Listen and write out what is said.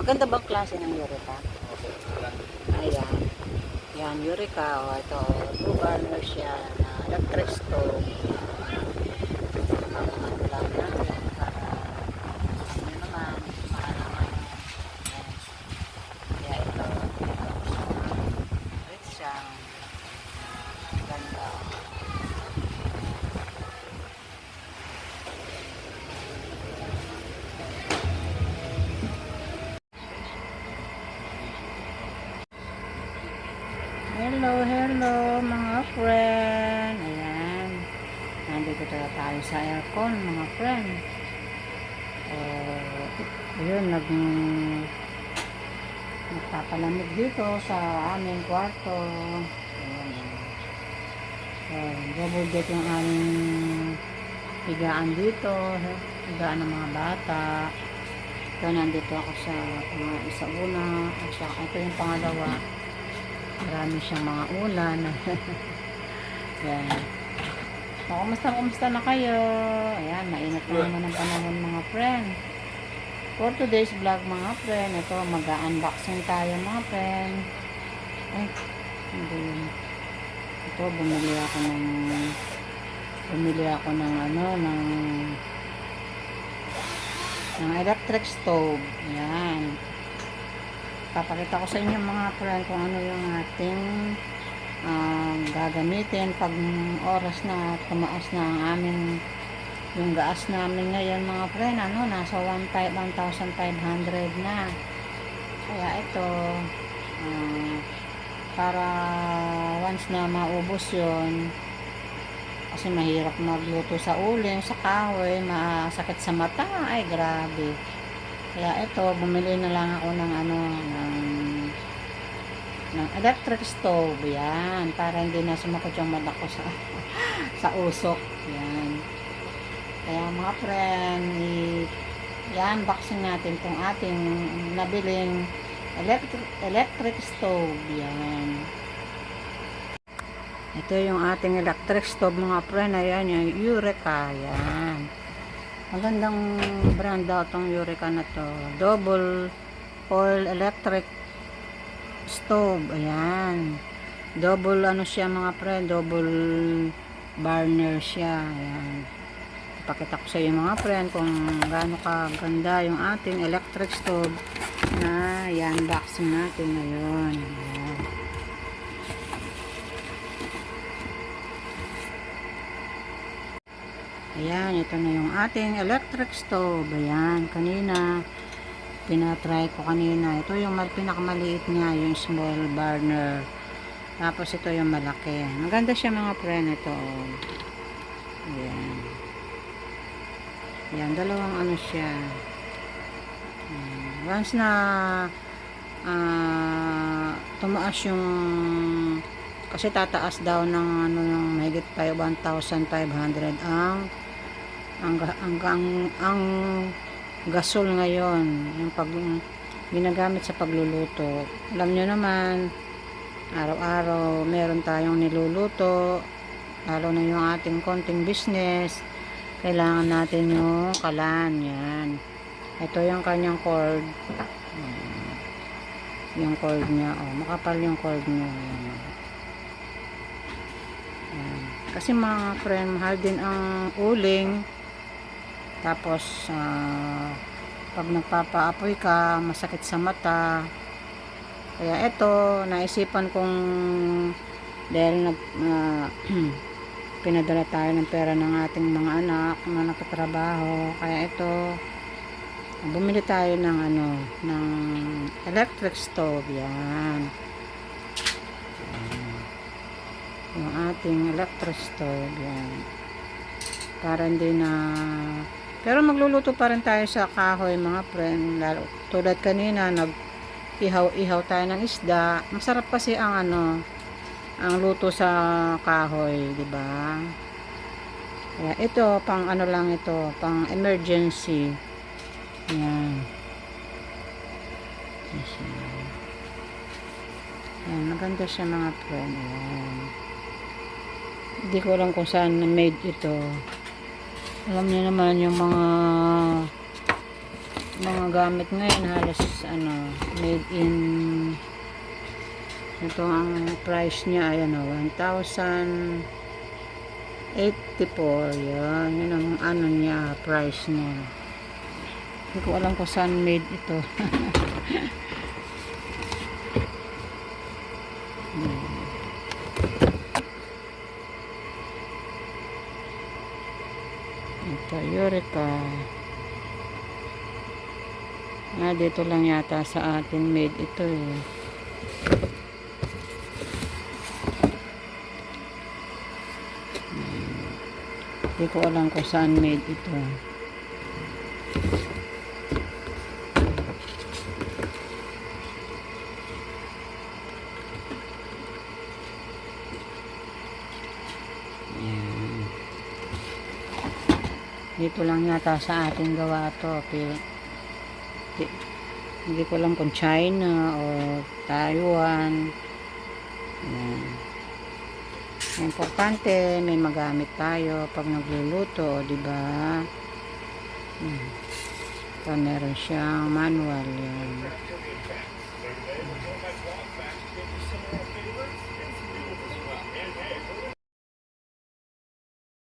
Maganda bang klase ng Eureka? Opo, lang. Ayan. Yan, Eureka. O, ito. 2 burner siya na electric stove. Ano lang natin para ano naman, maalaman. Ayan. Kaya ito. Ito siya. Ganda. Hello, hello mga friend. Ayan. Nandito tayo sa aircon mga friend. Ayun, nagpapalamig dito sa aming kwarto. Ayan. Double deck yung aming higaan dito. Higaan ng mga bata. Ito, nandito ako sa isa una. At saka ito yung pangalawa. Marami siyang mga ulan. Ayan. So, kumusta na kayo? Ayan, mainit na naman ang panahon mga friend. For today's vlog mga friend, ito mag-unboxing tayo mga friend. Ay, hindi yun. Ito, bumili ako ng electric stove. Ayan. Papakita ko sa inyo mga friend kung ano yung ating gagamitin pag oras na tumaas na ang aming yung gas namin ngayon mga friend, nasa 1,500 na. Kaya ito para once na maubos yon, kasi mahirap magluto sa uling, sa kahoy, masakit sa mata, ay grabe. Kaya ito, bumili na lang ako ng ng electric stove. Yan, para hindi na sumakot yung mata ko sa usok. Yan. Kaya mga friend, i-unboxing natin itong ating nabiling electric stove. Yan. Ito yung ating electric stove mga friend. Ayan, yung Eureka. Yan. Magandang brand daw itong Eureka na to. Double oil electric stove. Ayan. Double siya mga friend. Double burner siya. Ayan. Ipakita ko sa iyo mga friend kung gaano kaganda yung ating electric stove na i-unboxing natin ngayon. Ayan. Ayan, ito na yung ating electric stove. Ayan, kanina pinatry ko kanina. Ito yung pinakamaliit niya, yung small burner. Tapos ito yung malaki. Maganda siya mga friend. Ito. Ayan. Ayan, dalawang siya. Ayan. Once na tumaas yung, kasi tataas daw ng ng mahigit 1,500 ang gasol ngayon, yung ginagamit sa pagluluto. Alam nyo naman, araw-araw meron tayong niluluto, lalo na yung ating konting business, kailangan natin yung kalan. Yan, ito yung kanyang cord. Yung cord niya, makapal yung cord niya. Yan. Kasi mga friend, mahal din ang uling. Tapos pag nagpapaapoy ka, masakit sa mata. Kaya ito, naisipan kong dahil pinadala tayo ng pera ng ating mga anak na nagtatrabaho. Kaya ito, bumili tayo ng ng electric stove. Yan. Yung ating electric stove. Yan. Para hindi na, pero magluluto pa rin tayo sa kahoy mga friend. Lalo, tulad kanina nag-ihaw tayo ng isda. Masarap kasi ang ang luto sa kahoy, di ba? Kaya ito pang lang ito, pang emergency. Yan. Yan, maganda siya mga friend. Yan. Hindi ko alam kung saan na made ito. Alam niyo naman yung mga mga gamit ngayon halos ano, made in, ito ang price niya ay ano, 1,084. Yan, yun ang ano niya, price niya. Hindi ko alam kung saan made ito. Ito, Eureka. Dito lang yata sa atin made ito eh. Hindi ko alam kung saan made ito. Ayan. Dito lang yata sa ating gawa to. Hindi ko alam kung China o Taiwan. Ayan. Importante may magamit tayo pag nagluluto, di ba? Ito meron siyang manual yan.